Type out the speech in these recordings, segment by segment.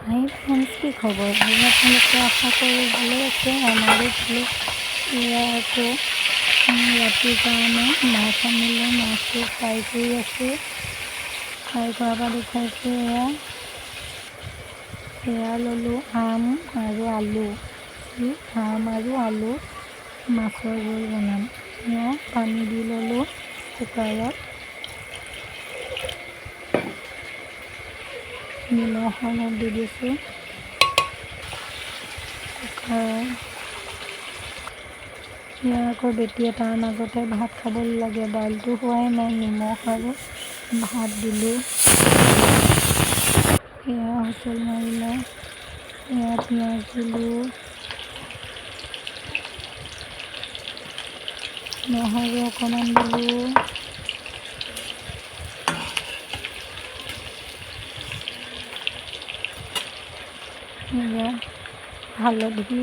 হাই friends, কি খবৰ? আমি আপনাদেৰকে আশা কৰি ভালো আছে। আমাৰও ভালো। এয়া আকৌ ৰাতিৰ কাৰণে মাছ আনিলে, মাছটো ফ্ৰাই কৰি আছোঁ। ফ্ৰাই কৰাৰ পৰা দেখুৱাইছোঁ। এয়া ল'লোঁ আম আৰু আলু। আম আৰু আলু মাছৰ জোল বনাম। এয়া পানী দি ল'লোঁ কুকাৰত। নিমখ অলপ দি দিছোঁ কুকাৰত। এয়া আকৌ বেটিয়ে তাৰ মাজতে ভাত খাবলৈ লাগে। দাইলটো হোৱাই নাই, নিমখ আৰু ভাত দিলোঁ। এয়া হুচেল মাৰিলে। এয়া পিঁয়াজ দিলোঁ, নহৰু অকণমান দিলোঁ, এয়া হালধি,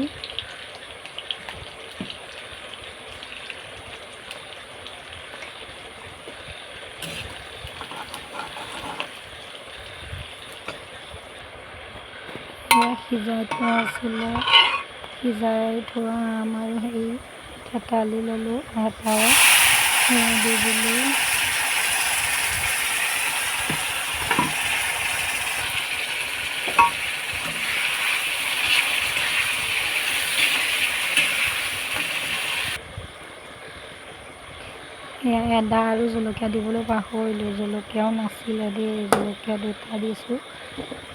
সিজাই থোৱা আছিলে, সিজাই থোৱা আম আৰু হেৰি থেতালি ল'লোঁ হেতাৰে, সেয়া দি দিলোঁ। এয়া আদা আৰু জলকীয়া দিবলৈ পাহৰিলোঁ। জলকীয়াও নাছিলে দেই, জলকীয়া 2টা দিছোঁ।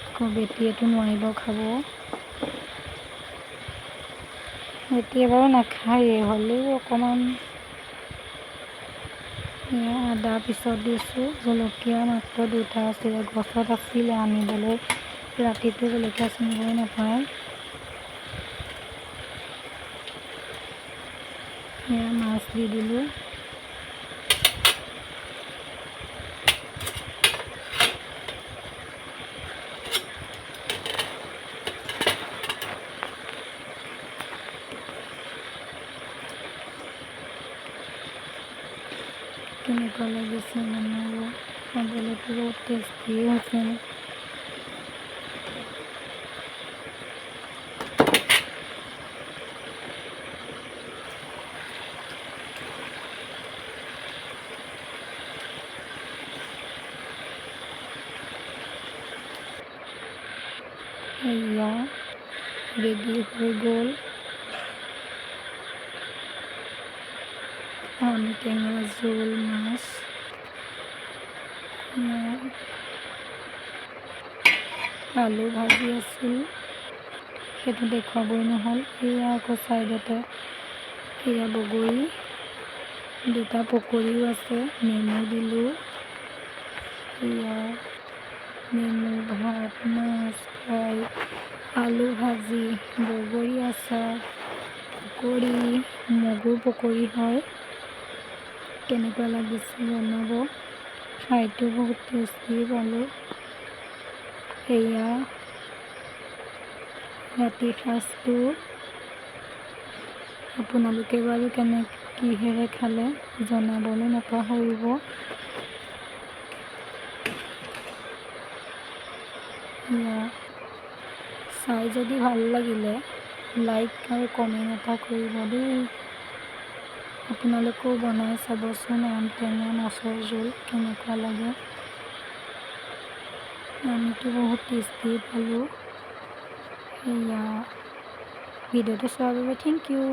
আকৌ বেটিয়েতো নোৱাৰিব খাব। বেটিয়ে বাৰু নাখায়েই, হ'লেও অকণমান এয়া আদা পিছত দিছোঁ। জলকীয়া মাত্ৰ 2টা আছিলে, গছত আছিলে আনিবলৈ। ৰাতিটো জলকীয়া চিঙিবই নাপায়। এয়া মাছ দি দিলোঁ। কেনেকুৱা লাগিছে বনাব, খাবলৈতো বহুত টেষ্টি হৈছে। এয়া ৰেডি হৈ গ'ল আম টেঙা জোল মাছ। আলু ভাজি আছিল, সেইটো দেখুৱাবই নহ'ল। এয়া আকৌ ছাইডতে এয়া বগৰী, 2টা পকৰীও আছে। নেমু দিলোঁ। এয়া নেমু, ভাত, মাছ ফ্ৰাই, আলু ভাজি, বগৰী আচাৰ, পকৰী, মগুৰ পকৰী হয়। কেনেকুৱা লাগিছে জনাব। খাইটো বহুত টেষ্টি পালোঁ। এয়া ৰাতিৰ সাঁজটো আপোনালোকে বাৰু কিহেৰে খালে জনাবলৈ নাপাহৰিব। এয়া চাই যদি ভাল লাগিলে লাইক আৰু কমেণ্ট এটা কৰিব দেই। আপোনালোকেও বনাই চাবচোন আম টেঙা মাছৰ জোল কেনেকুৱা লাগে। আমিতো বহুত টেষ্টি পালোঁ। এয়া ভিডিঅ'টো চোৱাৰ বাবে থেংক ইউ।